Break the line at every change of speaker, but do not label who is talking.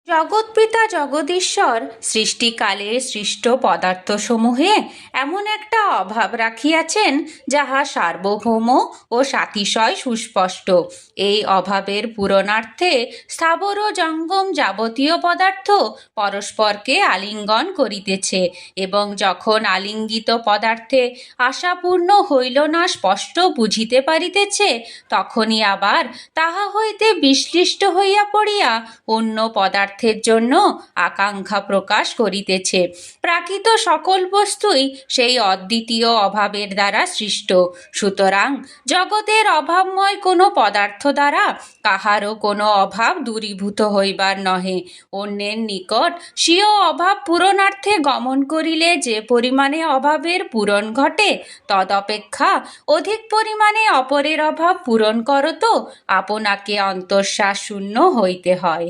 জগৎপিতা জগদীশ্বর সৃষ্টিকালে সৃষ্ট পদার্থসমূহে এমন একটা অভাব রাখিয়াছেন, যাহা সার্বভৌম ও সাতিশয় সুস্পষ্ট। এই অভাবের পূরণার্থে স্থাবর ও জঙ্গম যাবতীয় পদার্থ পরস্পরকে আলিঙ্গন করিতেছে, এবং যখন আলিঙ্গিত পদার্থে আশাপূর্ণ হইল না স্পষ্ট বুঝিতে পারিতেছে, তখনই আবার তাহা হইতে বিশ্লিষ্ট হইয়া পড়িয়া অন্য পদার্থের জন্য আকাঙ্ক্ষা প্রকাশ করিতেছে। প্রাকৃত সকল বস্তুই সেই অদ্বিতীয় অভাবের দ্বারা সৃষ্ট। সুতরাং জগতের অভাবময় কোনো পদার্থ দ্বারা কাহারও কোনো অভাব দূরীভূত হইবার নহে। অন্যের নিকট স্বীয় অভাব পূরণার্থে গমন করিলে যে পরিমাণে অভাবের পূরণ ঘটে, তদপেক্ষা অধিক পরিমাণে অপরের অভাব পূরণ করত আপনাকে অন্তঃশ্বাস শূন্য হইতে হয়।